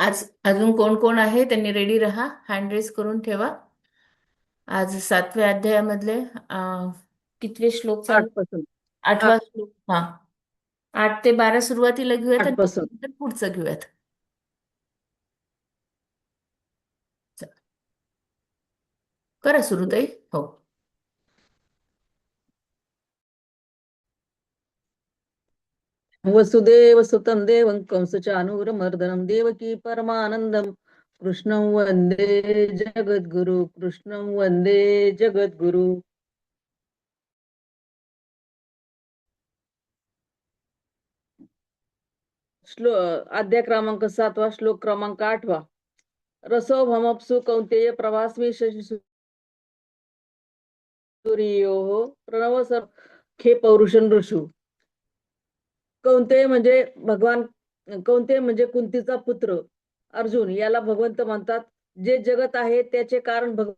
आज अजून कोण कोण आहे त्यांनी रेडी राहा, हँड रेस करून ठेवा. आज 7व्या अध्यायामधले कितवे श्लोक चालू? 8 पासून. 8वा श्लोक. हा, 8 ते 12 सुरुवातीला घेऊयात आठ आणि पासून नंतर पुढचं घेऊयात. चला, करा सुरू ताई. हो. वसुदेव सुतं देवं कंसचानूरमर्दनं देवकी परमानंदं कृष्णं वंदे जगद्गुरु कृष्णं वंदे जगद्गुरु. श्लो अध्याय क्रमांक 7वा, श्लोक क्रमांक 8वा. रसो भमप्सु कौंतेय प्रभास्मी शशी सूर्यो प्रणव खे पौरुषन ऋषू. कौंतेय म्हणजे भगवान, कौंतेय म्हणजे कुंतीचा पुत्र अर्जुन याला भगवंत म्हणतात. जे जगत आहे त्याचे कारण भगवंत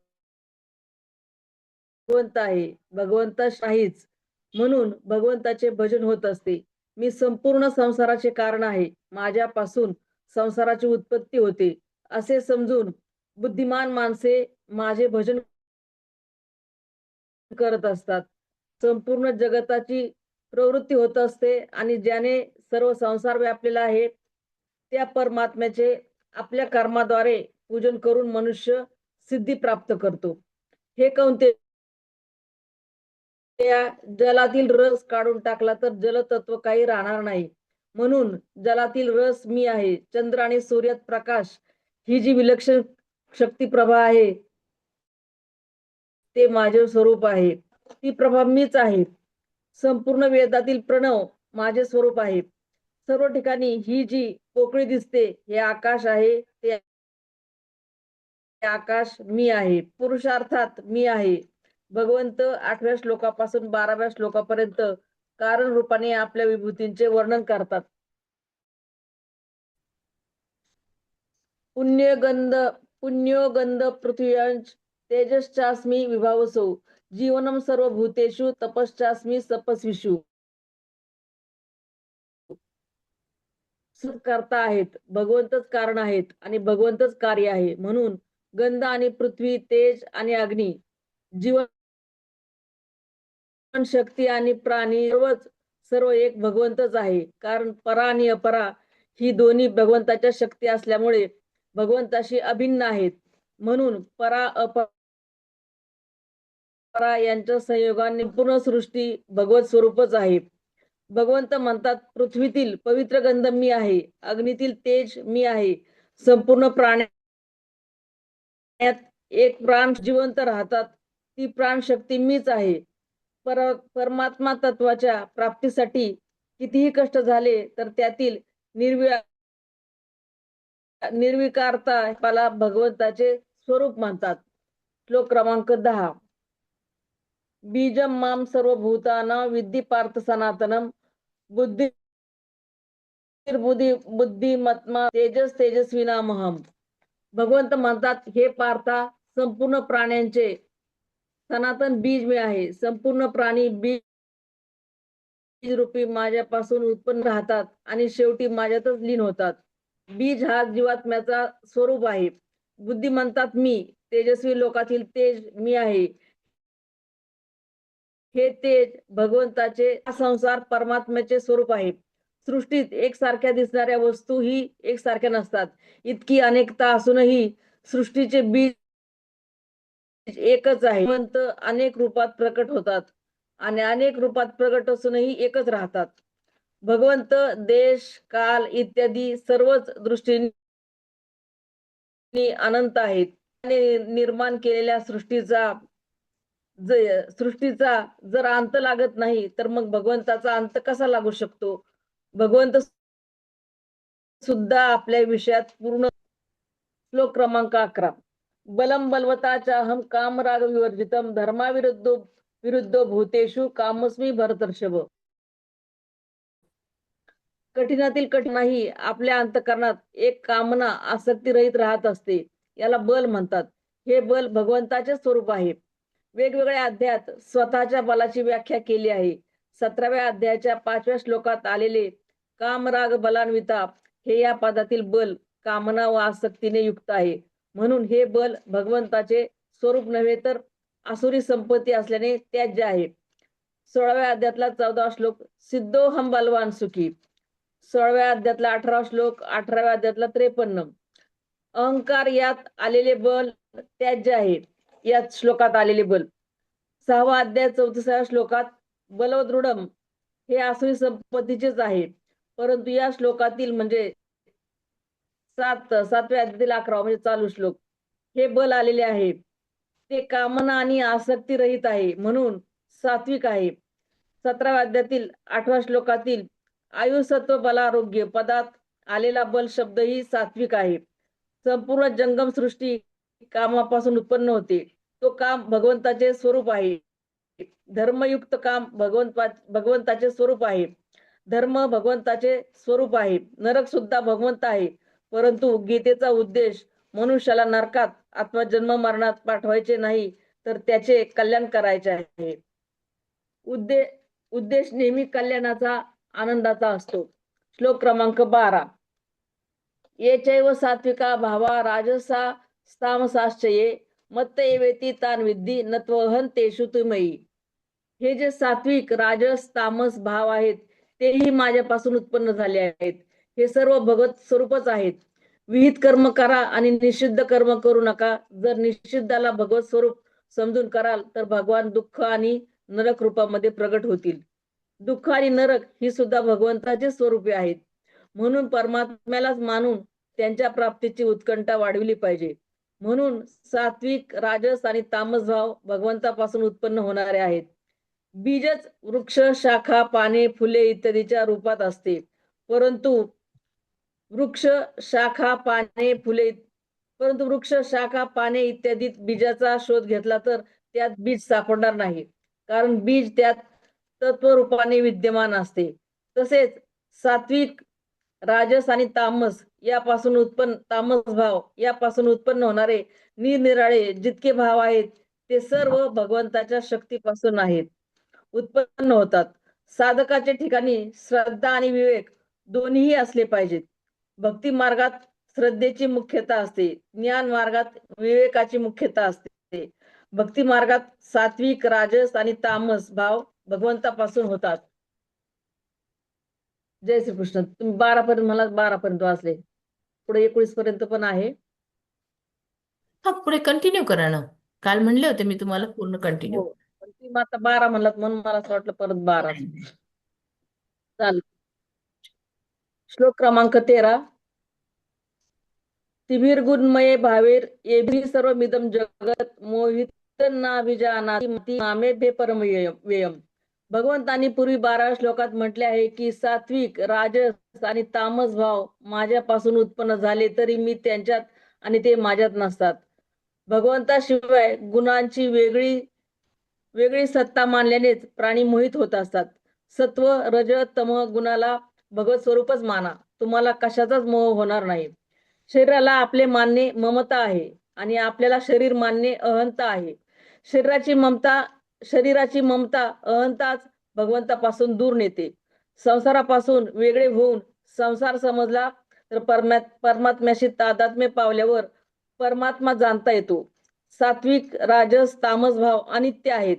आहे, भगवंताच नाहीच, म्हणून भगवंताचे भजन होत असते. मी संपूर्ण संसाराचे कारण आहे, माझ्यापासून संसाराची उत्पत्ती होते असे समजून बुद्धिमान माणसे माझे भजन करत असतात. संपूर्ण जगताची प्रवृत्ती होत असते आणि ज्याने सर्व संसार व्यापलेला आहे त्या परमात्म्याचे आपल्या कर्माद्वारे पूजन करून मनुष्य सिद्धी प्राप्त करतो. हे कौंतेय, जलातील रस काढून टाकला तर जलतत्व काही राहणार नाही, म्हणून जलातील रस मी आहे. चंद्र आणि सूर्यात प्रकाश ही जी विलक्षण शक्ती प्रभा आहे ते माझे स्वरूप आहे, ती प्रभा मीच आहे. संपूर्ण वेदातील प्रणव माझे स्वरूप आहे. सर्व ठिकाणी ही जी पोकळी दिसते हे आकाश आहे, ते आकाश मी आहे. पुरुषार्थात मी आहे. भगवंत 8व्या श्लोकापासून 12व्या श्लोकापर्यंत कारण रूपाने आपल्या विभूतींचे वर्णन करतात. पुण्यगंध पुण्योगंध पृथ्व्यांच तेजश्चास्मी विभावसो जीवनम सर्वभूतेषु तपश्चास्मी तपस्विषु. करता आहेत, भगवंतच कारण आहेत आणि भगवंतच कार्य आहे, म्हणून गंध आणि पृथ्वी, तेज आणि अग्नी, जीवन शक्ती आणि प्राणी सर्व एक भगवंतच आहे. कारण परा आणि अपरा ही दोन्ही भगवंताच्या शक्ती असल्यामुळे भगवंताशी अभिन्न आहेत, म्हणून परा अपरा यांच्या संयोगाने पूर्ण सृष्टी भगवत स्वरूपच आहे. भगवंत म्हणतात, पृथ्वीतील पवित्र गंध मी आहे, अग्नीतील तेज मी आहे. संपूर्ण प्राण्यात एक प्राण जिवंत राहतात, ती प्राणशक्ती मीच आहे. परमात्मा तत्वाच्या प्राप्तीसाठी कितीही कष्ट झाले तर त्यातील निर्विकारता मला भगवंताचे स्वरूप मानतात. श्लोक क्रमांक 10. बीजम माम सर्वभूतानां विद्धि पार्थ सनातनम बुद्धी बुद्धिमत्मा तेजस तेजस्विनामहम. भगवंत म्हणतात, हे पार्था, संपूर्ण प्राण्यांचे सनातन बीज मी आहे. संपूर्ण प्राणी बीज रूपी माझ्यापासून उत्पन्न राहतात आणि शेवटी माझ्यातच लीन होतात. बीज हा जीवात्म्याचा स्वरूप आहे. बुद्धी म्हणतात मी, तेजस्वी लोकातील तेज मी आहे. हे तेज भगवंताचे संसार परमात्म्याचे स्वरूप आहे. सृष्टीत एकसारख्या दिसणाऱ्या वस्तू ही एकसारख्या नसतात. इतकी अनेकता असूनही सृष्टीचे बीज एकच आहे. भगवंत अनेक रूपात प्रकट होतात आणि अनेक रूपात प्रकट असूनही एकच राहतात. भगवंत देश काल इत्यादी सर्वच दृष्टीने अनंत आहेत. निर्माण केलेल्या सृष्टीचा जर अंत लागत नाही तर मग भगवंताचा अंत कसा लागू शकतो? भगवंत सुद्धा आपल्या विषयात पूर्ण. श्लोक क्रमांक 11. बलम बलवताचा हम कामराग विवर्जितम विरुद्ध भूतेषु कामस्मी भरतर्षभ. कठीणातील कठीणाही आपल्या अंतःकरणात एक कामना आसक्ती रहित राहत असते, याला बल म्हणतात. हे बल भगवंताचे स्वरूप आहे. वेगवेगळ्या अध्यायात स्वतःच्या बलाची व्याख्या केली आहे. 17व्या अध्यायाच्या 5व्या श्लोकात आलेले कामराग बलान्विता हे या पदातील बल कामना व आसक्तीने युक्त आहे. म्हणून हे बल भगवंताचे स्वरूप नव्हे तर आसुरी संपत्ती असल्याने त्याज्य आहे. 16व्या अध्यायातला 14वा श्लोक, सिद्धोहम बलवान सुखी. 16व्या अध्यायातला 18वा श्लोक, 18व्या अध्यायातला 53. अहंकार यात आलेले बल त्याज्य आहे. या श्लोकात आलेले बल. 6वा अध्याय 34व्या श्लोकात बलवदृढम हे आसुरी संपत्तीचेच आहे. परंतु या श्लोकातील म्हणजे 7व्या अध्यायातील 11वा म्हणजे चालू श्लोक, हे बल आलेले आहे ते कामना आणि आसक्ती रहित आहे, म्हणून सात्विक आहे. 17व्या अध्यायातील 8व्या श्लोकातील आयुसत्व बलारोग्य पदात आलेला बल शब्द ही सात्विक आहे. संपूर्ण जंगम सृष्टी कामापासून उत्पन्न होते. तो काम भगवंताचे स्वरूप आहे. धर्मयुक्त काम भगवंताचे स्वरूप आहे. धर्म भगवंताचे स्वरूप आहे. नरक सुद्धा भगवंत आहे. परंतु गीतेचा उद्देश मनुष्याला नरकात अथवा जन्म मरणात पाठवायचे नाही, तर त्याचे कल्याण करायचे आहे. उद्देश नेहमी कल्याणाचा, आनंदाचा असतो. श्लोक क्रमांक 12. ये चैव सात्विका भावा राजसा तामसाश्च ये मत्त एवेती तान विद्धी नत्वहन तेषु तुमयी. हे जे सात्विक राजस तामस भाव आहेत तेही माझ्यापासून उत्पन्न झाले आहेत. हे सर्व भगवत स्वरूपच आहेत. विहित कर्म करा आणि निषिद्ध कर्म करू नका. जर निषिद्धाला भगवत स्वरूप समजून कराल तर भगवान दुःख आणि नरक रूपामध्ये प्रगट होतील. दुःख आणि नरक ही सुद्धा भगवंताचे स्वरूपे आहेत. म्हणून परमात्म्यालाच मानून त्यांच्या प्राप्तीची उत्कंठा वाढविली पाहिजे. म्हणून सात्विक राजस आणि तामस भाव भगवंतापासून उत्पन्न होणारे आहेत. बीजच वृक्ष शाखा पाने फुले इत्यादीच्या रूपात असते. परंतु वृक्ष शाखा पाने इत्यादीत बीजाचा शोध घेतला तर त्यात बीज सापडणार नाही, कारण बीज त्यात तत्वरूपाने विद्यमान असते. तसेच सात्विक राजस आणि तामस भाव यापासून उत्पन्न होणारे निरनिराळे जितके भाव आहेत ते सर्व भगवंताच्या शक्तीपासून उत्पन्न होतात. साधकाच्या ठिकाणी श्रद्धा आणि विवेक दोन्हीही असले पाहिजेत. भक्ती मार्गात श्रद्धेची मुख्यता असते, ज्ञान मार्गात विवेकाची मुख्यता असते. भक्ती मार्गात सात्विक राजस आणि तामस भाव भगवंतापासून होतात. जय श्रीकृष्ण. तुम्ही 12 पर्यंत मला 12 पर्यंत वाचले, पुढे 19 पर्यंत पण आहे. हा, पुढे कंटिन्यू करा ना. काल म्हणले होते मी तुम्हाला पूर्ण कंटिन्यू. हो, पण तुम्ही आता 12 म्हणलात म्हणून मला असं वाटलं परत 12 चालेल. श्लोक क्रमांक 13. तिभिर्गुणमये भावेर एभी सर्वमिदं जगत मोहित नाभिजानाति मामेभ्य परमव्ययम्. भगवंतांनी पूर्वी 12 श्लोकात म्हटले आहे की सात्विक राजस आणि तामस भाव माझ्यापासून उत्पन्न झाले तरी मी त्यांच्यात आणि ते माझ्यात नसतात. भगवंताशिवाय गुणांची वेगळी सत्ता मानल्यानेच प्राणी मोहित होत असतात. सत्व रज तम गुणाला भगवत स्वरूपच माना, तुम्हाला कशाचाच मोह होणार नाही. शरीराला आपले मानणे ममता आहे आणि आपल्याला शरीर मानणे अहंता आहे. शरीराची ममता अहंताच भगवंतापासून दूर नेते. संसारापासून वेगळे होऊन संसार समजला तर परमात्म्याशी तादात्म्य पावल्यावर परमात्मा जाणता येतो. सात्विक राजस तामस भाव अनित्य आहेत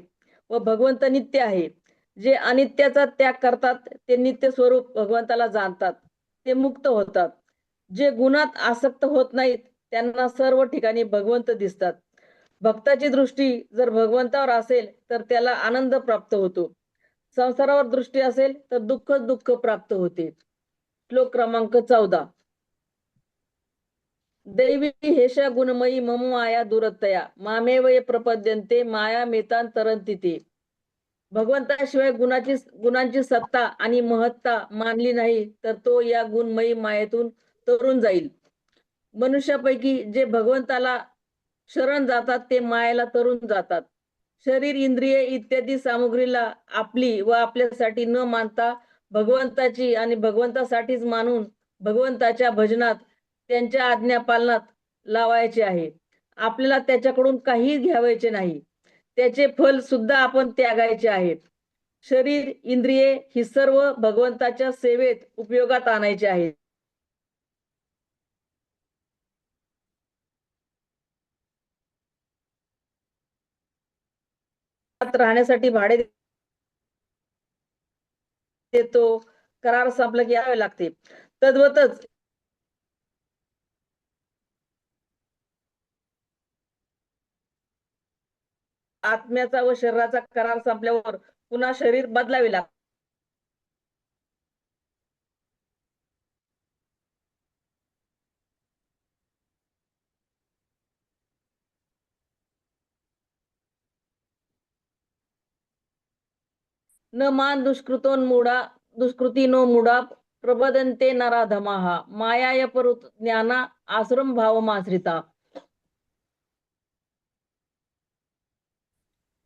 व भगवंत नित्य आहे. जे अनित्याचा त्याग करतात ते नित्य स्वरूप भगवंताला जाणतात, ते मुक्त होतात. जे गुणात आसक्त होत नाहीत त्यांना सर्व ठिकाणी भगवंत दिसतात. भक्ताची दृष्टी जर भगवंतावर असेल तर त्याला आनंद प्राप्त होतो. संसारावर दृष्टी असेल तर दुःख प्राप्त होते. श्लोक क्रमांक 14. दैवी हेषा गुणमयी मम माया दुरतया मामेव ये प्रपद्यन्ते माया मेतांतरन्ति ते. भगवंताशिवाय गुणांची सत्ता आणि महत्ता मानली नाही तर तो या गुणमयी मायेतून तरुण जाईल. मनुष्यापैकी जे भगवंताला शरण जातात ते मायेला तरुण जातात. शरीर इंद्रिये इत्यादी सामुग्रीला आपली व आपल्यासाठी न मानता भगवंताची आणि भगवंतासाठीच मानून भगवंताच्या भजनात त्यांच्या आज्ञा पालनात लावायचे आहे. आपल्याला त्याच्याकडून काही घ्यावायचे नाही, त्याचे फल सुद्धा आपण त्यागायचे आहे. शरीर इंद्रिये ही सर्व भगवंताच्या सेवेत उपयोगात आणायचे आहेत. आश्रमात राहण्यासाठी भाडे देतो, करार संपला की यावे लागते. तद्वतच आत्म्याचा व शरीराचा करार संपल्यावर पुन्हा शरीर बदलावे लागते. न मान दुष्कृती नो मुडा प्रबदन्ते नराधमाः मायाय परुत ज्ञाना आश्रम भावमाश्रिता.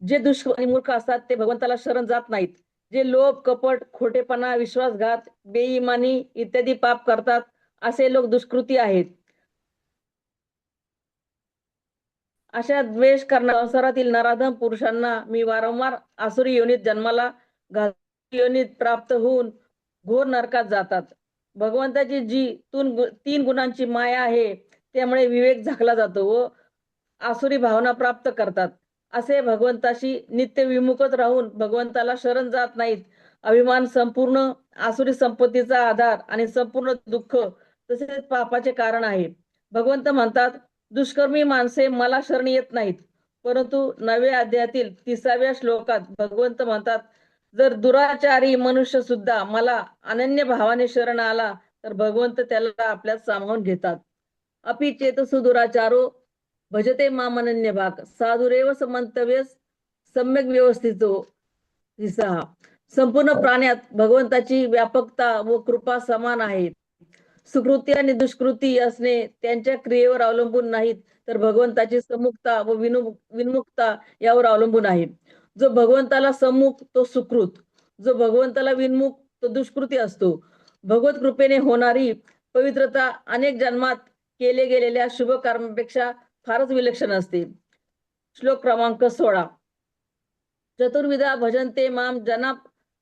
जे दुष्ट आणि मूर्ख असतात ते भगवंताला शरण जात नाहीत. जे लोभ, कपट, खोटेपणा, विश्वासघात, बेईमानी इत्यादी पाप करतात असे लोक दुष्कृती आहेत. अशा द्वेष करणाऱ्या संसारातील नराधम पुरुषांना मी वारंवार आसुरी योनीत जन्माला योनीत प्राप्त होऊन घोर नरकात जातात. भगवंताची जी तीन गुणांची माया आहे त्यामुळे विवेक झाकला जातो व आसुरी भावना प्राप्त करतात. असे भगवंताशी नित्य विमुखच राहून भगवंताला शरण जात नाहीत. अभिमान संपूर्ण आसुरी संपत्तीचा आधार आणि संपूर्ण दुःख तसेच पापाचे कारण आहे. भगवंत म्हणतात, दुष्कर्मी माणसे मला शरण येत नाहीत. परंतु 9व्या अध्यायातील 30व्या श्लोकात भगवंत म्हणतात, जर दुराचारी मनुष्य सुद्धा मला अनन्य भावाने शरण आला तर भगवंत त्याला आपल्यात सामावून घेतात. अपि चेतसु दुराचारो भजते मामनन्य भाग साधुरेव समंतव्य सम्यक व्यवस्थितो दिसा. संपूर्ण प्राण्यात भगवंताची व्यापकता व कृपा समान आहे. सुकृती आणि दुष्कृती असणे त्यांच्या क्रियेवर अवलंबून नाहीत, तर भगवंताची सम्मुखता व विन्मुखता यावर अवलंबून आहे. जो भगवंताला सम्मुख तो सुकृत, जो भगवंताला विन्मुख तो दुष्कृती असतो. भगवत कृपेने होणारी पवित्रता अनेक जन्मात केले गेलेल्या शुभ कर्मापेक्षा फारच विलक्षण असते. श्लोक क्रमांक 16. चतुर्विधा भजन्ते माम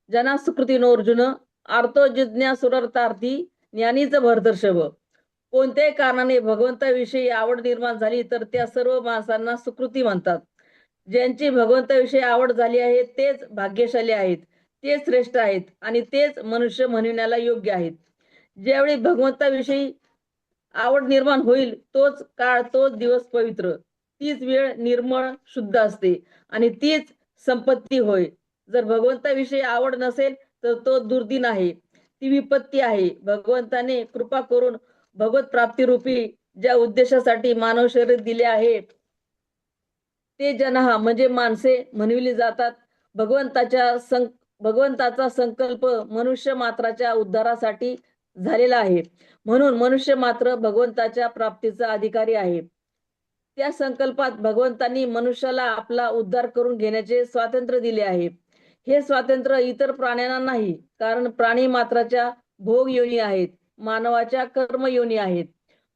जना सुकृतीनो अर्जुन आर्तो जिज्ञासुरर्थार्थी ज्ञानीच भरदर्शव. कोणत्याही कारणाने भगवंताविषयी आवड निर्माण झाली तर त्या सर्व माणसांना सुकृती म्हणतात. ज्यांची भगवंताविषयी आवड झाली आहे तेच भाग्यशाली आहेत, तेच श्रेष्ठ आहेत आणि तेच मनुष्य म्हणविण्याला योग्य आहेत. ज्यावेळी भगवंताविषयी आवड निर्माण होईल तोच काळ, तोच दिवस पवित्र, तीच वेळ निर्मळ शुद्ध असते आणि तीच संपत्ती होय. जर भगवंताविषयी आवड नसेल तर तो दुर्दिन आहे, ती विपत्ती आहे. भगवंताने कृपा करून भगवत प्राप्ती रूपी ज्या उद्देशासाठी मानव शरीर दिले आहे ते जनहा म्हणजे माणसे म्हणविली जातात. भगवंताचा संकल्प मनुष्य मात्राच्या उद्धारासाठी झालेला आहे, म्हणून मनुष्य मात्र भगवंताच्या प्राप्तीचा अधिकारी आहे. त्या संकल्पात भगवंतांनी मनुष्याला आपला उद्धार करून घेण्याचे स्वातंत्र्य दिले आहे. हे स्वातंत्र्य इतर प्राण्यांना नाही, कारण प्राणी मात्राच्या भोग योनी आहेत, मानवाच्या कर्म योनी आहेत.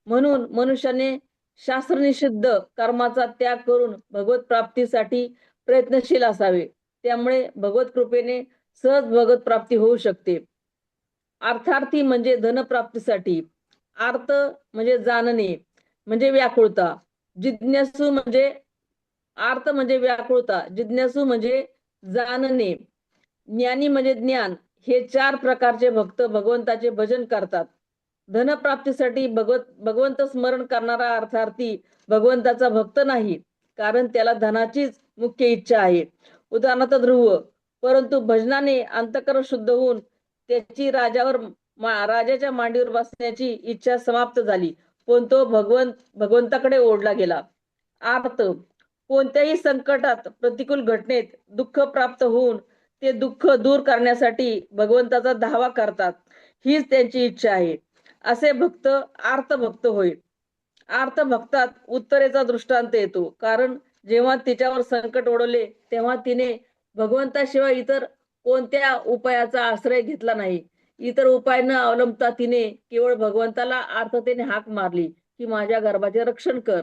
म्हणून मनुष्याने शास्त्रनिषिद्ध कर्माचा त्याग करून भगवत प्राप्तीसाठी प्रयत्नशील असावे. त्यामुळे भगवत कृपेने सहज भगवत प्राप्ती होऊ शकते. अर्थार्थी म्हणजे धनप्राप्तीसाठी, अर्थ म्हणजे जाणणे म्हणजे व्याकुळता, जिज्ञासू म्हणजे अर्थ म्हणजे व्याकुळता, जिज्ञासू म्हणजे जाणणे, ज्ञानी म्हणजे ज्ञान. हे 4 प्रकारचे भक्त भगवंताचे भजन करतात. धनप्राप्तीसाठी भगवंत स्मरण करणारा अर्थार्थी भगवंताचा भक्त नाही, कारण त्याला धनाचीच मुख्य इच्छा आहे. उदाहरणार्थ ध्रुव. परंतु भजनाने अंतःकरण शुद्ध होऊन त्याची राजाच्या मांडीवर बसण्याची इच्छा समाप्त झाली, पण तो भगवंताकडे ओढला गेला. अर्थ. कोणत्याही संकटात, प्रतिकूल घटनेत दुःख प्राप्त होऊन ते दुःख दूर करण्यासाठी भगवंताचा धावा करतात, हीच त्यांची इच्छा आहे. असे भक्त आर्तभक्त होय. आर्तभक्तात उत्तरेचा दृष्टांत येतो, कारण जेव्हा तिच्यावर संकट ओढवले तेव्हा तिने भगवंताशिवाय इतर कोणत्या उपायाचा आश्रय घेतला नाही. इतर उपाय न अवलंबता तिने केवळ भगवंताला आर्थतेने हाक मारली की माझ्या गर्भाचे रक्षण कर.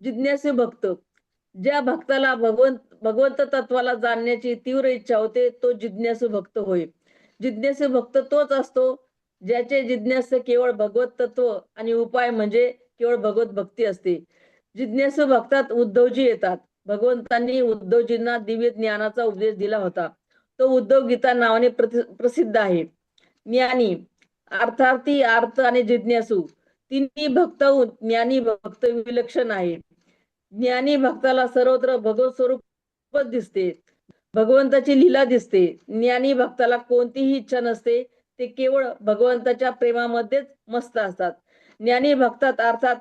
जिज्ञासू भक्त. ज्या भक्ताला भगवंत तत्वाला जाणण्याची तीव्र इच्छा होते तो जिज्ञासू भक्त होय. जिज्ञासू भक्त तोच असतो ज्याचे जिज्ञास केवळ भगवत तत्व आणि उपाय म्हणजे केवळ भगवत भक्ती असते. जिज्ञासू भक्तात उद्धवजी येतात. भगवंतांनी उद्धवजींना दिव्य ज्ञानाचा उपदेश दिला होता. तो उद्धव गीता नावाने प्रसिद्ध आहे. ज्ञानी, अर्थार्थी, अर्थ आणि जिज्ञासू तिन्ही भक्तहून ज्ञानी भक्त विलक्षण आहे. ज्ञानी भक्ताला सर्वत्र भगवत स्वरूपच दिसते, भगवंताची लीला दिसते. ज्ञानी भक्ताला कोणतीही इच्छा नसते, ते केवळ भगवंताच्या प्रेमामध्येच मस्त असतात. ज्ञानी भक्तात अर्थात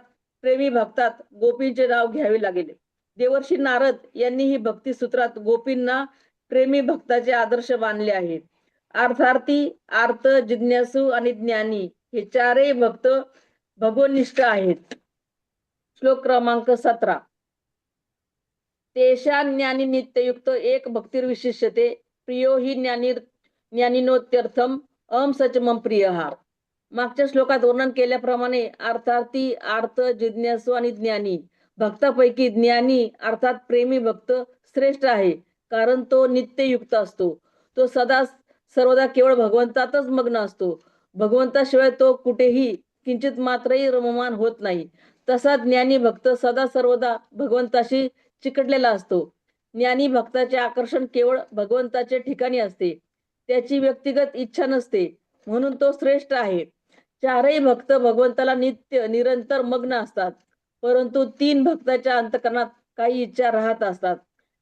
प्रेमी भक्तात गोपींचे नाव घ्यावे लागेल. देवर्षी नारद यांनी ही भक्ती सूत्रात गोपींना प्रेमी भक्ताचे आदर्श मानले आहेत. अर्थार्थी, अर्थ, जिज्ञासू आणि ज्ञानी हे चारही भक्त भगवनिष्ठ आहेत. श्लोक क्रमांक 17. तेषा ज्ञानी नित्ययुक्त एक भक्तिर्विशिष्यते प्रियो हि ज्ञानिनोत्यर्थम अहम सच मम प्रिय. मागच्या श्लोकात वर्णन केल्याप्रमाणे अर्थार्थी, अर्थ, जिज्ञासू आणि ज्ञानी भक्तापैकी ज्ञानी अर्थात प्रेमी भक्त श्रेष्ठ आहे, कारण तो नित्ययुक्त असतो. तो सदा सर्वदा केवळ भगवंतातच मग्न असतो. भगवंताशिवाय तो कुठेही किंचित मात्रही रममान होत नाही. तसा ज्ञानी भक्त सदा सर्वदा भगवंताशी चिकटलेला असतो. ज्ञानी भक्ताचे आकर्षण केवळ भगवंताचे ठिकाणी असते, त्याची व्यक्तिगत इच्छा नसते, म्हणून तो श्रेष्ठ आहे. चारही भक्त भगवंताला नित्य निरंतर मग्न असतात, परंतु तीन भक्ताच्या अंतकरणात काही इच्छा राहत असतात.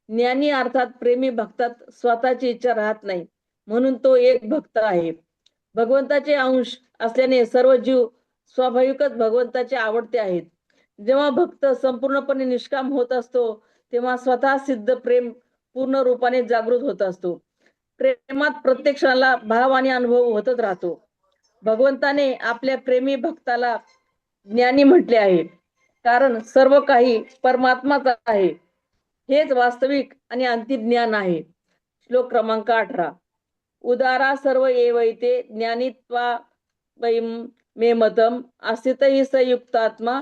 ज्ञानी अर्थात प्रेमी भक्तात स्वतःची इच्छा राहत नाही, म्हणून तो एक भक्त आहे. भगवंताचे अंश असल्याने सर्व जीव स्वाभाविकच भगवंताचे आवडते आहेत. जेव्हा भक्त संपूर्णपणे निष्काम होत असतो, तेव्हा स्वतः सिद्ध प्रेम पूर्ण रूपाने जागृत होत असतो. प्रेमात प्रत्येक क्षणाला भाव आणि अनुभव होतच राहतो. भगवंताने आपल्या प्रेमी भक्ताला ज्ञानी म्हटले आहे, कारण सर्व काही परमात्माच आहे. हेच वास्तविक आणि अंतिम ज्ञान आहे. श्लोक क्रमांक 18. उदारा सर्व एवैते ज्ञानित्वा वैम मे मतम अस्थित हि संयुक्तात्मा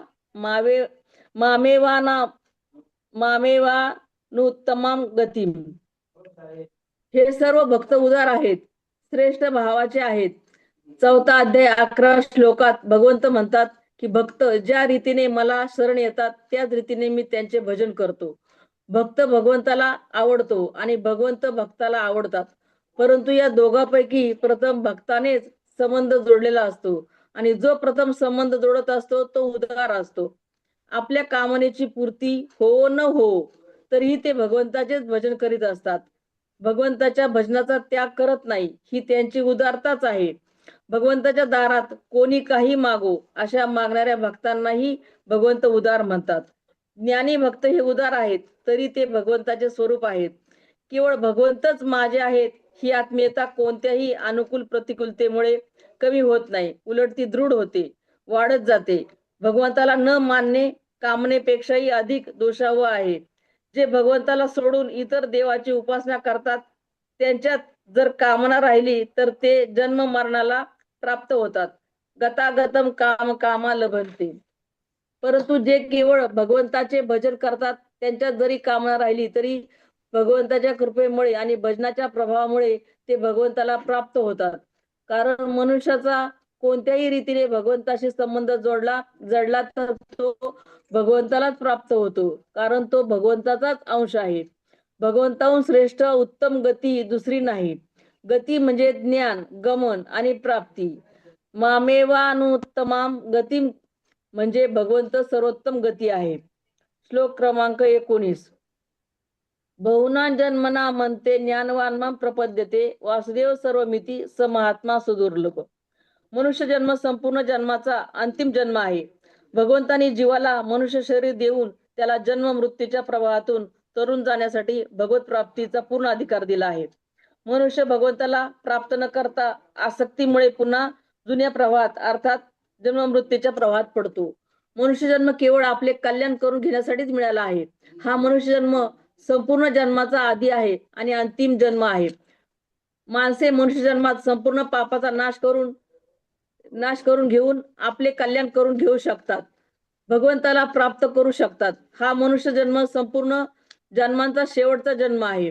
मामेवानुत्तमाम गतिम. हे सर्व भक्त उदार आहेत, श्रेष्ठ भावाचे आहेत. 4था अध्याय 11 श्लोकात भगवंत म्हणतात की भक्त ज्या रीतीने मला शरण येतात त्याच रीतीने मी त्यांचे भजन करतो. भक्त भगवंताला आवडतो आणि भगवंत भक्ताला आवडतात, परंतु या दोघांपैकी प्रथम भक्तानेच संबंध जोडलेला असतो आणि जो प्रथम संबंध जोडत असतो तो उदार असतो. आपल्या कामनेची पूर्ती हो न हो तरीही ते भगवंताचेच भजन करीत असतात. भगवंताच्या भजनाचा त्याग करत नाही, ही त्यांची उदारताच आहे. भगवंताच्या दारात कोणी काही मागो अशा मागणाऱ्या भक्तांनाही भगवंत उदार म्हणतात. ज्ञानी भक्त हे उदार आहेत, तरी ते भगवंताचे स्वरूप आहेत. केवळ भगवंतच माझे आहेत ही आत्मीयता कोणत्याही अनुकूल प्रतिकूलतेमुळे कमी होत नाही, उलट ती दृढ होते, वाढत जाते. भगवंताला न मानणे कामनेपेक्षाही अधिक दोषावह आहे. जे भगवंताला सोडून इतर देवाची उपासना करतात, त्यांच्यात जर कामना राहिली तर ते जन्म मरणाला प्राप्त होतात. गतागतम काम कामा लभंते. परंतु जे केवळ भगवंताचे भजन करतात, त्यांच्यात जरी कामना राहिली तरी भगवंताच्या कृपेमुळे आणि भजनाच्या प्रभावामुळे ते भगवंताला प्राप्त होतात. कारण मनुष्याचा कोणत्याही रीतीने भगवंताशी संबंध जडला तर तो भगवंतालाच प्राप्त होतो, कारण तो भगवंताचाच अंश आहे. भगवंताहून श्रेष्ठ उत्तम गती दुसरी नाही. गती म्हणजे ज्ञान, गमन आणि प्राप्ती. मामेवानुत्तमाम गती म्हणजे भगवंत सर्वोत्तम गती आहे. श्लोक क्रमांक 19. बहुना जन्मना म्हणते ज्ञानवान प्रपद्यते वासुदेव सर्वमिती स महात्मा सुदुर्लभ. मनुष्य जन्म संपूर्ण जन्माचा अंतिम जन्म आहे. भगवंतानी जीवाला मनुष्य शरीर देऊन त्याला जन्म मृत्यूच्या प्रवाहातून तरुण जाण्यासाठी भगवत प्राप्तीचा पूर्ण अधिकार दिला आहे. मनुष्य भगवंताला प्राप्त न करता आसक्तीमुळे पुन्हा जुन्या प्रवाहात अर्थात जन्म मृत्यूच्या प्रवाहात पडतो. मनुष्य जन्म केवळ आपले कल्याण करून घेण्यासाठीच मिळाला आहे. हा मनुष्य जन्म संपूर्ण जन्माचा आधी आहे आणि अंतिम जन्म आहे. माणसे मनुष्य जन्मात संपूर्ण पापाचा नाश करून घेऊन आपले कल्याण करून घेऊ शकतात, भगवंताला प्राप्त करू शकतात. हा मनुष्य जन्म संपूर्ण जन्मांचा शेवटचा जन्म आहे.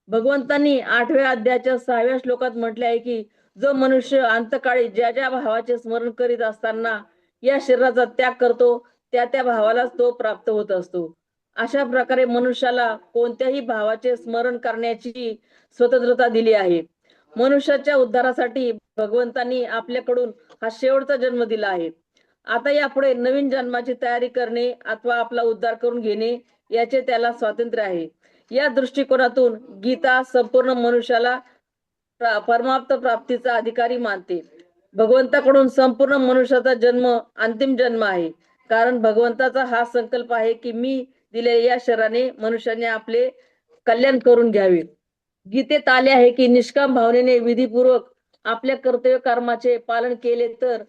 भगवंतांनी 8व्या अध्यायाच्या 6व्या श्लोकात म्हटले आहे की जो मनुष्य अंतकाळी ज्या ज्या भावाचे स्मरण करीत असताना या शरीराचा त्याग करतो, त्या त्या भावालाच तो प्राप्त होत असतो. अशा प्रकारे मनुष्याला कोणत्याही भावाचे स्मरण करण्याची स्वतंत्रता दिली आहे. मनुष्याच्या उद्धारासाठी भगवंतांनी आपल्याकडून हा शेवटचा जन्म दिला आहे. आता यापुढे नवीन जन्माची तयारी करणे अथवा आपला उद्धार करून घेणे याचे त्याला स्वातंत्र्य आहे. या दृष्टिकोनातून गीता संपूर्ण मनुष्याला परमार्थ प्राप्तीचा अधिकारी मानते. भगवंताकडून संपूर्ण मनुष्याचा जन्म अंतिम जन्म आहे, कारण भगवंताचा हा संकल्प आहे की मी दिलेल्या या शरीराने मनुष्याने आपले कल्याण करून घ्यावे. गीतेत आले आहे की निष्काम भावनेने विधीपूर्वक आपल्या कर्तव्य कर्माचे पालन केले तर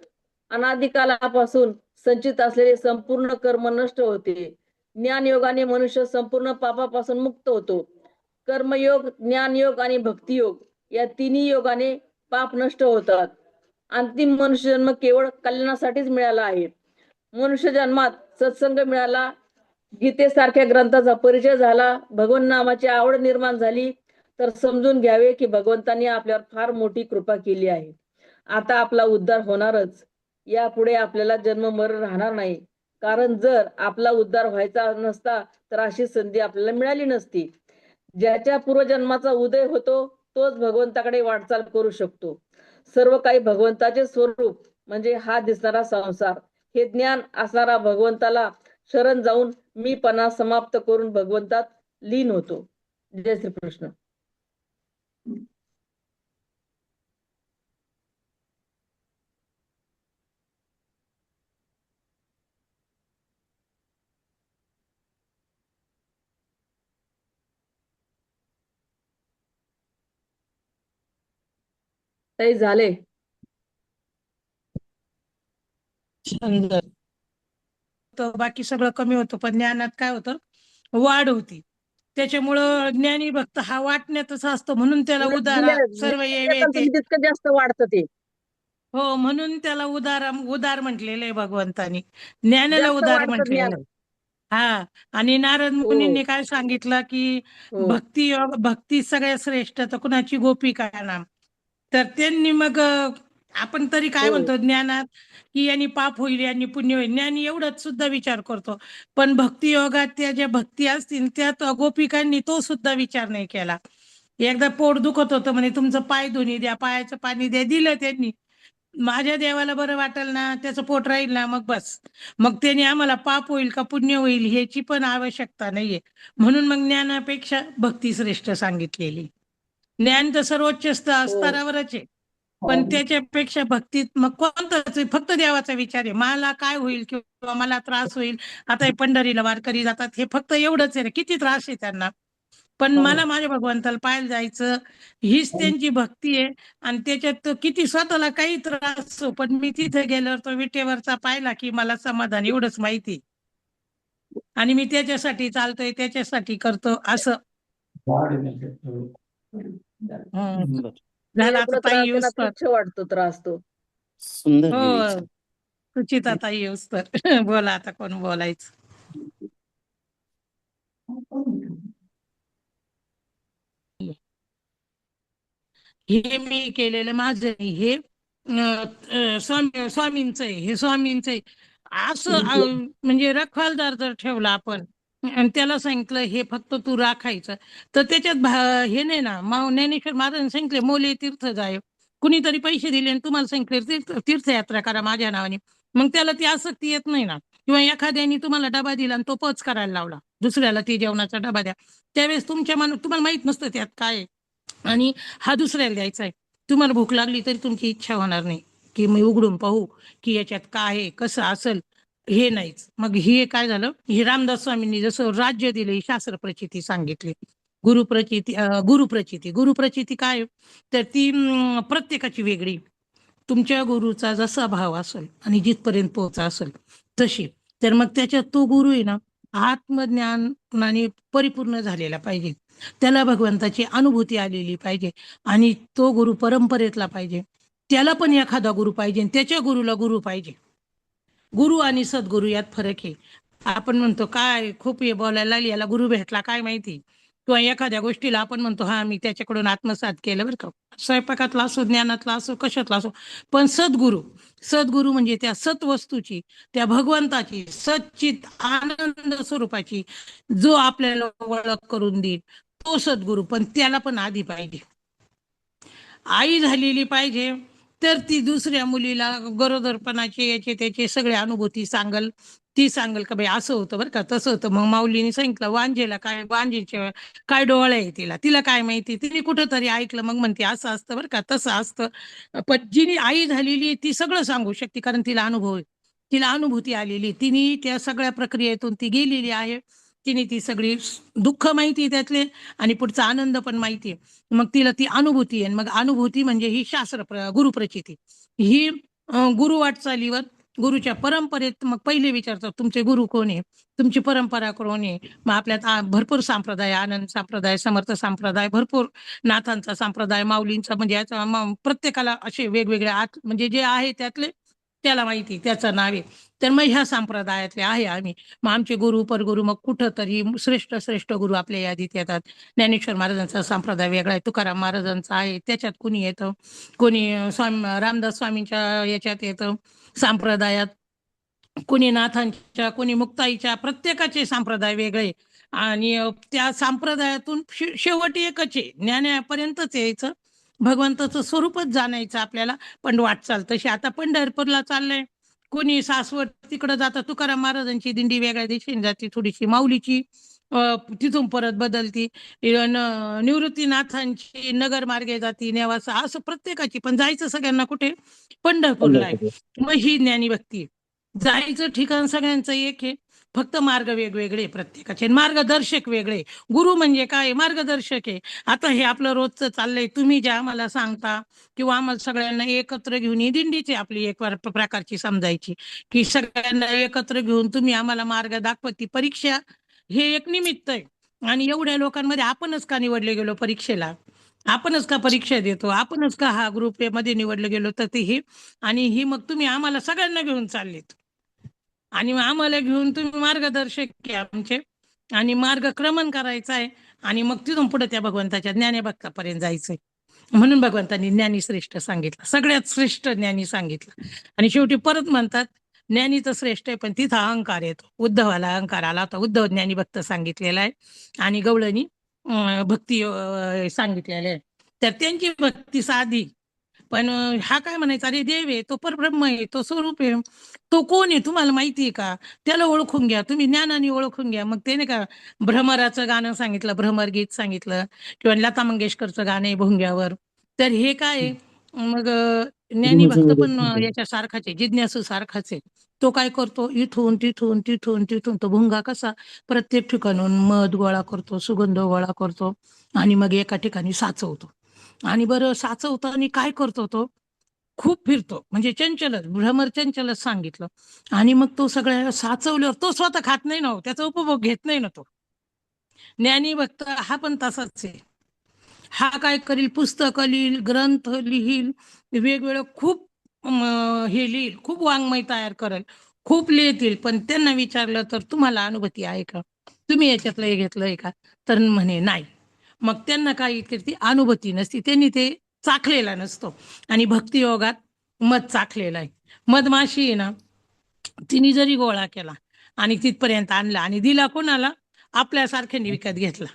अनादिकालापासून संचित असलेले संपूर्ण कर्म नष्ट होते. ज्ञानयोगाने मनुष्य संपूर्ण पापापासून मुक्त होतो. कर्मयोग, ज्ञानयोग आणि भक्तियोग या तिन्ही योगाने पाप नष्ट होतात. अंतिम मनुष्य जन्म केवळ कल्याणासाठीच मिळाला आहे. मनुष्य जन्मात सत्संग मिळाला, गीतेसारख्या ग्रंथाचा परिचय झाला, भगवान नामाची आवड निर्माण झाली, तर समजून घ्यावे की भगवंतांनी आपल्यावर फार मोठी कृपा केली आहे. आता आपला उद्धार होणारच. यापुढे आपल्याला जन्म मरण राहणार नाही, कारण जर आपला उद्धार व्हायचा नसता तर अशी संधी आपल्याला मिळाली नसती. ज्याच्या पूर्वजन्माचा उदय होतो तोच भगवंताकडे वाटचाल करू शकतो. सर्व काही भगवंताचे स्वरूप म्हणजे हा दिसणारा संसार, हे ज्ञान असणारा भगवंताला शरण जाऊन मीपणा समाप्त करून भगवंतात लीन होतो. जय श्रीकृष्ण. काही झाले. सुंदर. तर बाकी सगळं कमी होतं, पण ज्ञानात काय होतं, वाढ होती. त्याच्यामुळं ज्ञानी भक्त हा वाटण्यातच असतो, म्हणून त्याला उलट उदारा सर्व येते. जितकं जास्त वाढतं ते हो, म्हणून त्याला उदार म्हटलेलं आहे भगवंतानी. ज्ञानाला जास्त उदार वाढतं म्हटलेलं ज्ञान. आहे. हा. आणि नारद हो मुनींनी काय सांगितलं की हो भक्ती सगळ्यात श्रेष्ठ तर कुणाची गोपिका नाम. तर त्यांनी मग आपण तरी काय हो म्हणतो ज्ञानात की यांनी पाप होईल यांनी पुण्य होईल, ज्ञानी एवढंच सुद्धा विचार करतो. पण भक्ती योगात त्या ज्या भक्ती असतील त्यात गोपिकांनी तो सुद्धा विचार नाही केला. एकदा पोट दुखत होतं म्हणे, तुमचं पाय धुणी द्या, पायाचं पाणी द्या, दिलं त्यांनी. माझ्या देवाला बरं वाटेल ना, त्याचं पोट राहील ना, मग बस. मग त्याने आम्हाला पाप होईल का पुण्य होईल ह्याची पण आवश्यकता नाहीये. म्हणून मग ज्ञानापेक्षा भक्ती श्रेष्ठ सांगितलेली. ज्ञान तर सर्वोच्च हो स्तरावरच आहे, पण त्याच्यापेक्षा भक्तीत मग कोणताच फक्त देवाचा विचार आहे. मला काय होईल किंवा मला त्रास होईल. आता हे पंढरीला वारकरी जातात, हे फक्त एवढंच आहे ना, किती त्रास आहे त्यांना, पण मला माझ्या भगवंताला पाहायला जायचं, हीच त्यांची भक्ती आहे. आणि त्याच्यात तो किती स्वतःला काही त्रास हो, पण मी तिथे गेल्यावर तो विटेवरचा पाहिला की मला समाधान, एवढंच माहिती. आणि मी त्याच्यासाठी चालतोय, त्याच्यासाठी करतो असं. झालं आता एवढा ताई त्रास त्यांना येऊस तर. तुच्छ वाटतो त्रास तो. सुंदर हो, विवेचन. सुचिता ताई येऊस तर. बोला आता, कोण बोलायचं. हे मी केलेलं माझं नाही, हे स्वामींचं आहे, हे स्वामींचं आहे. असं म्हणजे रखवालदार जर ठेवला आपण आणि त्याला सांगितलं हे फक्त तू राखायचं, तर त्याच्यात हे नाही ना. ज्ञानेश्वर महाराजांनी सांगितले मोले तीर्थ जाय. कुणीतरी पैसे दिले आणि तुम्हाला सांगितले तीर्थयात्रा करा माझ्या नावाने, मग त्याला ती आसक्ती येत नाही ना. किंवा एखाद्याने तुम्हाला डबा दिला आणि तो पच करायला लावला, दुसऱ्याला ती जेवणाचा डबा द्या, त्यावेळेस तुमच्या मनात तुम्हाला माहित नसतं त्यात काय आहे, आणि हा दुसऱ्याला द्यायचा आहे. तुम्हाला भूक लागली तरी तुमची इच्छा होणार नाही की मी उघडून पाहू की याच्यात काय आहे, कसं असेल, हे नाहीच. मग हे काय झालं, हे रामदास स्वामींनी जसं राज्य दिले, ही शास्त्र प्रचिती सांगितली. गुरुप्रचिती काय तर ती प्रत्येकाची वेगळी. तुमच्या गुरुचा जसा भाव असेल आणि जिथपर्यंत पोहोचा असेल तशी, तर मग त्याच्यात तो गुरु आहे ना, आत्मज्ञानाने परिपूर्ण झालेला पाहिजे, त्याला भगवंताची अनुभूती आलेली पाहिजे, आणि तो गुरु परंपरेतला पाहिजे. त्याला पण एखादा गुरु पाहिजे, त्याच्या गुरुला गुरु पाहिजे. गुरु आणि सद्गुरु यात फरक आहे. आपण म्हणतो काय खूप हे बोलायला लागली, याला गुरु भेटला काय माहिती. किंवा एखाद्या गोष्टीला आपण म्हणतो हा मी त्याच्याकडून आत्मसात केलं बरं का, स्वयंपाकातला असो, ज्ञानातला असो, कशातला असो, पण सद्गुरू म्हणजे त्या सत्वस्तूची, त्या भगवंताची, सच्चित आनंद स्वरूपाची जो आपल्याला ओळख करून देईल तो सद्गुरू. पण त्याला पण आधी पाहिजे आई झालेली पाहिजे, तर ती दुसऱ्या मुलीला गरोदरपणाचे याचे त्याचे सगळे अनुभूती सांगल. ती सांगल का बाई असं होतं बरं का, तसं होतं. मग माऊलीने सांगितलं वांजेला काय, वांजेच्या काय डोळे आहे, तिला काय माहिती, तिने कुठंतरी ऐकलं मग म्हणते असं असतं बरं का, तसं असतं. पण जिने आई झालेली ती सगळं सांगू शकते, कारण तिला अनुभव आहे, तिला अनुभूती आलेली, तिने त्या सगळ्या प्रक्रियेतून ती गेलेली आहे. तिने ती सगळी दुःख माहिती आहे त्यातले, आणि पुढचा आनंद पण माहिती आहे. मग तिला ती अनुभूती आहे. मग अनुभूती म्हणजे ही गुरुप्रचिती, ही गुरु वाटचालीवर गुरुच्या परंपरेत. मग पहिले विचारतात तुमचे गुरु कोण आहे, तुमची परंपरा कोण आहे. मग आपल्यात भरपूर संप्रदाय, आनंद संप्रदाय, समर्थ संप्रदाय, भरपूर नाथांचा संप्रदाय, माऊलींचा, म्हणजे प्रत्येकाला असे वेगवेगळे म्हणजे जे आहे त्यातले त्याला माहिती, त्याचं नाव आहे. तर मग ह्या संप्रदायातले आहे आम्ही. मग आमचे गुरु परगुरु मग कुठं तरी श्रेष्ठ गुरु आपल्या यादीत येतात. ज्ञानेश्वर महाराजांचा संप्रदाय वेगळा आहे, तुकाराम महाराजांचा आहे, त्याच्यात कुणी येतं, कोणी रामदास स्वामींच्या याच्यात येतं संप्रदायात, कोणी नाथांच्या, कोणी मुक्ताईच्या, प्रत्येकाचे संप्रदाय वेगळे. आणि त्या संप्रदायातून शेवटी एकच आहे, ज्ञानापर्यंतच यायचं, भगवंताचं स्वरूपच जाणायचं आपल्याला. पण वाटचाल तशी आता पंढरपूरला चाललंय, कोणी सासवड तिकडं जातं, तुकाराम महाराजांची दिंडी वेगळ्या दिशेने जाते, थोडीशी माऊलीची तिथून परत बदलती, निवृत्तीनाथांची नगर मार्गे जाती, नेवासा, असं प्रत्येकाची. पण जायचं सगळ्यांना कुठे, पंढरपूरला आहे. मग ही ज्ञानी भक्ती आहे. जायचं ठिकाण सगळ्यांचं एक आहे, फक्त मार्ग वेगवेगळे प्रत्येकाचे, मार्गदर्शक वेगळे. गुरु म्हणजे काय, मार्गदर्शक आहे. आता हे आपलं रोजचं चाललंय, तुम्ही ज्या आम्हाला सांगता किंवा आम्हाला सगळ्यांना एकत्र घेऊन, ही दिंडीची आपली एक प्रकारची समजायची, की सगळ्यांना एकत्र घेऊन तुम्ही आम्हाला मार्ग दाखवती. परीक्षा हे एक निमित्त आहे, आणि एवढ्या लोकांमध्ये आपणच का निवडले गेलो परीक्षेला, आपणच का परीक्षा देतो, आपणच का हा ग्रुप मध्ये निवडलं गेलो, तर ते हे. आणि ही मग तुम्ही आम्हाला सगळ्यांना घेऊन चाललेत, आणि मग आम्हाला घेऊन तुम्ही मार्गदर्शक आहे आमचे, आणि मार्गक्रमण करायचं आहे, आणि मग तिथून पुढे त्या भगवंताच्या ज्ञानभक्तापर्यंत जायचंय. म्हणून भगवंतांनी ज्ञानी श्रेष्ठ सांगितलं, सगळ्यात श्रेष्ठ ज्ञानी सांगितलं. आणि शेवटी परत म्हणतात ज्ञानी तर श्रेष्ठ आहे, पण तिथं अहंकार येतो. उद्धवाला अहंकार आला होता, उद्धव ज्ञानी भक्त सांगितलेला आहे, आणि गवळणी भक्ती सांगितलेले आहे. तर त्यांची भक्ती साधी, पण हा काय म्हणायचा, अरे देव आहे, तो परब्रह्म आहे, तो स्वरूप आहे, तो कोण आहे तुम्हाला माहिती आहे का, त्याला ओळखून घ्या, तुम्ही ज्ञानाने ओळखून घ्या. मग ते नाही का भ्रमराचं गाणं सांगितलं, भ्रमर गीत सांगितलं, किंवा लता मंगेशकरचं गाणं आहे भुंग्यावर. तर हे काय आहे, मग ज्ञानी भक्त पण याच्या सारखाच आहे, जिज्ञासू सारखाच आहे. तो काय करतो, इथून तिथून तिथून तिथून तो भुंगा कसा प्रत्येक ठिकाणून मध गोळा करतो, सुगंध गोळा करतो, आणि मग एका ठिकाणी साचवतो. आणि बरं साचवतो आणि काय करतो, तो खूप फिरतो, म्हणजे चंचलच, भ्रमर चंचलच सांगितलं. आणि मग तो सगळ्या साचवल्यावर तो स्वतः खात नाही ना, त्याचा उपभोग घेत नाही ना तो. ज्ञानी भक्त हा पण तसाच आहे. हा काय करील, पुस्तक लिहिल, ग्रंथ लिहिल, वेगवेगळं खूप हे लिहिल, खूप वाङ्मय तयार करेल, खूप लिहितील. पण त्यांना विचारलं तर तुम्हाला अनुभूती आहे का, तुम्ही याच्यातलं हे घेतलंय का, तर म्हणे नाही. मग त्यांना काय ती अनुभूती नसती, त्यांनी ते चाखलेला नसतो. आणि भक्तियोगात मध चाखलेला आहे. मधमाशी आहे ना, तिने जरी गोळा केला आणि तिथपर्यंत आणला आणि दिला कोणाला, आपल्यासारख्यांनी विकत घेतला,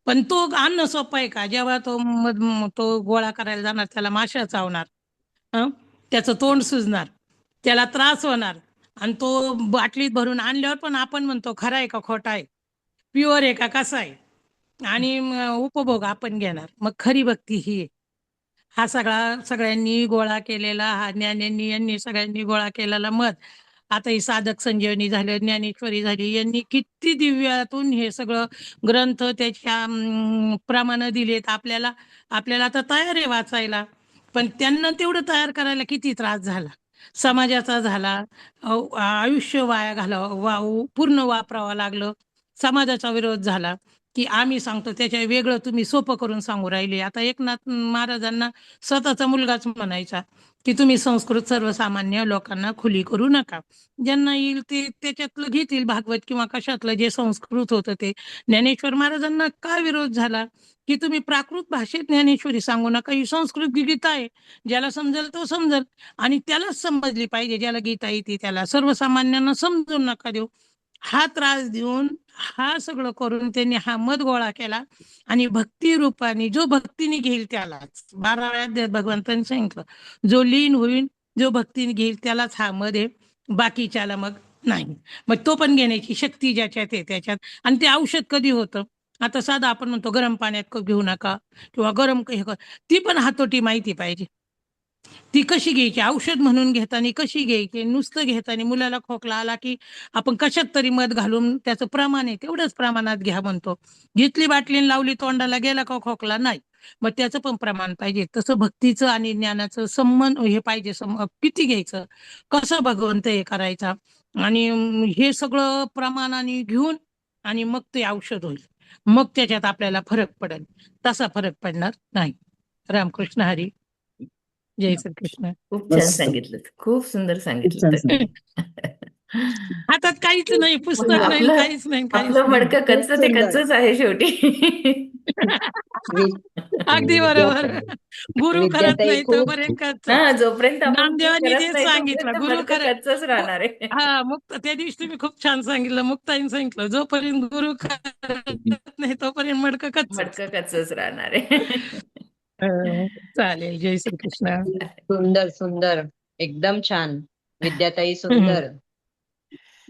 पण तो आणणं सोपं आहे का, जेव्हा तो गोळा करायला जाणार, त्याला माशा चावणार, त्याचं तोंड सुजणार, त्याला त्रास होणार, आणि तो बाटलीत भरून आणल्यावर पण आपण म्हणतो खरा आहे का खोटा आहे, प्युअर आहे का कसा आहे, आणि उपभोग आपण घेणार. मग खरी भक्ती ही आहे. हा सगळ्यांनी गोळा केलेला, हा ज्ञान्यांनी यांनी सगळ्यांनी गोळा केलेला मध. आता ही साधक संजीवनी झालं, ज्ञानेश्वरी झाली, यांनी किती दिव्यातून हे सगळं ग्रंथ त्याच्या प्रमाण दिलेत आपल्याला. आपल्याला आता तयार आहे वाचायला, पण त्यांना तेवढं तयार करायला किती त्रास झाला, समाजाचा झाला, आयुष्य वाया पूर्ण वापरावं लागलं, समाजाचा विरोध झाला. की आम्ही सांगतो त्याच्या वेगळं तुम्ही सोपं करून सांगू राहिले. आता एकनाथ महाराजांना स्वतःचा मुलगाच म्हणायचा की तुम्ही संस्कृत सर्वसामान्य लोकांना खुली करू नका. ज्यांना येईल ते त्याच्यातलं घेतील, भागवत किंवा कशातलं जे संस्कृत होतं ते. ज्ञानेश्वर महाराजांना का विरोध झाला की तुम्ही प्राकृत भाषेत ज्ञानेश्वरी सांगू नका, ही संस्कृत गीता आहे, ज्याला समजेल तो समजेल आणि त्यालाच समजली पाहिजे, ज्याला गीता येते त्याला, सर्वसामान्यांना समजून नका देऊ. हा त्रास देऊन हा सगळं करून त्यांनी हा मत गोळा केला आणि भक्ती रूपाने जो भक्तीने घेईल त्यालाच, 12व्या अध्यायात भगवंतांनी सांगितलं जो लीन होईल, जो भक्तीने घेईल त्यालाच हा मत आहे, बाकीच्याला मग नाही. मग तो पण घेण्याची शक्ती ज्याच्यात आहे त्याच्यात. आणि ते औषध कधी होतं, आता साधा आपण म्हणतो गरम पाण्यात घेऊ नका किंवा गरम ती पण हातोटी माहिती पाहिजे. ती कशी घ्यायची, औषध म्हणून घेताना कशी घ्यायची, नुसतं घेताना मुलाला खोकला आला की आपण कशात तरी मध घालून त्याचं प्रमाण आहे तेवढंच प्रमाणात घ्या म्हणतो. घेतली बाटली लावली तोंडाला, गेला का खोकला नाही. मग त्याचं पण प्रमाण पाहिजे. तसं भक्तीचं आणि ज्ञानाचं संबंध हे पाहिजे, किती घ्यायचं, कसं भगवंत हे करायचा, आणि हे सगळं प्रमाणाने घेऊन आणि मग ते औषध होईल. मग त्याच्यात आपल्याला फरक पडेल. तसा फरक पडणार नाही. रामकृष्ण हरी. जय श्री कृष्ण. खूप छान मस्त. सांगितलं, खूप सुंदर खूप सांगितलं छान ताई. सांगितलं. हातात काहीच नाही, मग पुस्तक नाही, आपलं काहीच नाही, काहीच आपलं नाही. मडकं खूप कच्चं ते सुंदर. कच्चंच आहे शेवटी. अगदी बरोबर. गुरु करत विद्याताई नाही खूप तोपर्यंत हा, कच्चच. जोपर्यंत आपण गुरु नामदेवांनी करत तेच नाही सांगितलं, तोपर्यंत गुरु मडकं कच्चंच राहणार आहे. हा मुक्त, त्या दिवशी तुम्ही खूप छान सांगितलं, मुक्ताईने सांगितलं जोपर्यंत गुरु करत नाही तोपर्यंत मडकं कच्चच. मडकं कच्चंच राहणार आहे. चालेल. जय श्री कृष्ण. सुंदर सुंदर, एकदम छान. विद्याताई हम्म. सुंदर.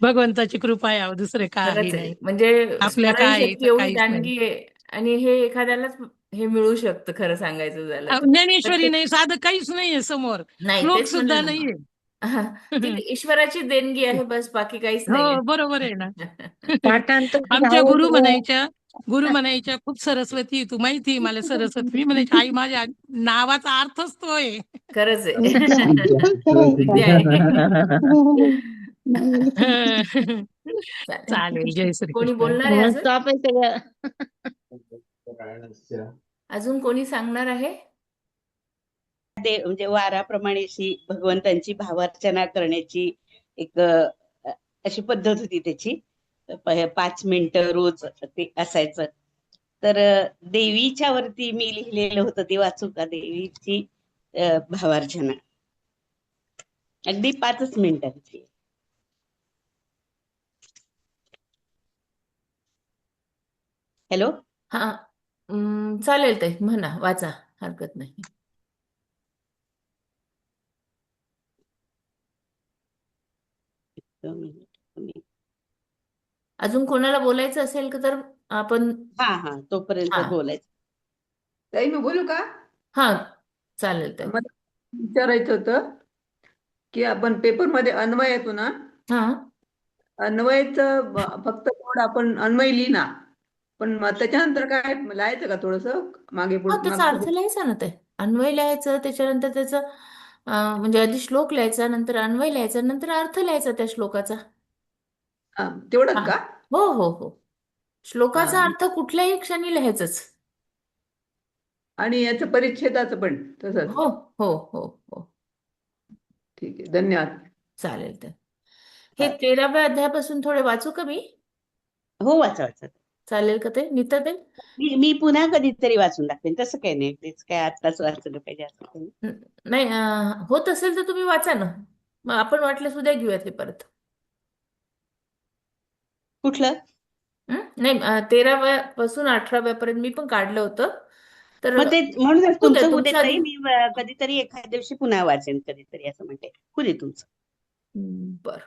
भगवंताची कृपा आहे, अहो, दुसरे काही खरंच आहे, नाही. म्हणजे आपल्या काय आहे स्मरणशक्ती तर एवढी काहीच नाही. दांडगी आहे आणि हे एखाद्यालाच हे मिळू शकतं खरं सांगायचं झालं तर. ज्ञानेश्वरी प्रत्येक नाही, साधं काहीच नाहीये समोर, नाही, श्लोक तेच म्हणलं सुद्धा ना मग. नाहीये. हा, ती ईश्वराची देणगी आहे, बस, बाकी काहीच नाहीये. हो, बरोबर आहे ना. पाठांतर आमच्या राहो गुरु म्हणायच्या खूप सरस्वती आहे, तू माहिती आहे मला सरस्वती. मी म्हणायची आई माझ्या नावाचा अर्थच तो आहे. खरंच आहे. विद्या आहे. चालेल. चालेल. जय कोणी श्रीकृष्ण. बोलणार आहे अजून? स्टॉप आहे सगळं. अजून कोणी सांगणार आहे? ते म्हणजे वाराप्रमाणे भगवंतांची भावार्चना करण्याची एक अशी पद्धत होती त्याची. 5 मिनिटं रोज ते असायचं. तर देवीच्या वरती मी लिहिलेलं होतं, ते वाचू का? देवीची भावार्चना अगदी 5च मिनिटांची. हॅलो. हा, चालेल ताई, म्हणा, वाचा, हरकत नाही. अजून कोणाला बोलायचं असेल का तर आपण. हा, तोपर्यंत हा बोलायचं. ताई मी बोलू का? हा, चालेल ताई. मला विचारायचं होतं की आपण पेपरमध्ये अन्वय येतो ना, हा, अन्वयचं फक्त कोड आपण अन्वय लिहिना, पण मग त्याच्यानंतर काय लिहायचं का थोडस मागे हा, पुढे त्याचा अर्थ लिहायचा ना ते. अन्वय लिहायचं, त्याच्यानंतर त्याचं म्हणजे आधी श्लोक लिहायचा, नंतर अन्वय लिहायचा, नंतर अर्थ लिहायचा त्या श्लोकाचा. तेवढंच हा, का? हो हो हो, श्लोकाचा हा. अर्थ कुठल्याही क्षणी लिहायचंच. आणि याचं परिच्छेदाचं पण तसंच. हो हो हो हो, ठीक आहे, धन्यवाद. चालेल तर. हे 13व्या अध्यायापासून थोडे वाचू का मी? हो, वाचा. चालेल का ते, नीता ते? मी पुन्हा कधीतरी वाचून दाखवेन, तसं काही नाही. तेच काय आत्ताच वाचलं पाहिजे असं काही नाही. नाही, होत असेल तर तुम्ही वाचा ना, मग आपण वाटल्यास उद्या घेऊयात हे परत. कुठलं? नाही, 13व्या पासून 18व्या पर्यंत मी पण काढलं होतं, तर मग ते म्हणूनच होऊ द्या तुमचं तुमचं उद्या आधी. मी कधीतरी एखाद्या दिवशी पुन्हा वाचेन कधीतरी, असं म्हणते. उद्या तुमचं. बर,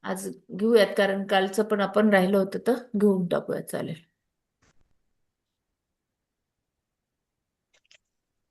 आज घेऊयात, कारण कालचं पण आपण राहिलं होतं तर घेऊन टाकूयात. चालेल.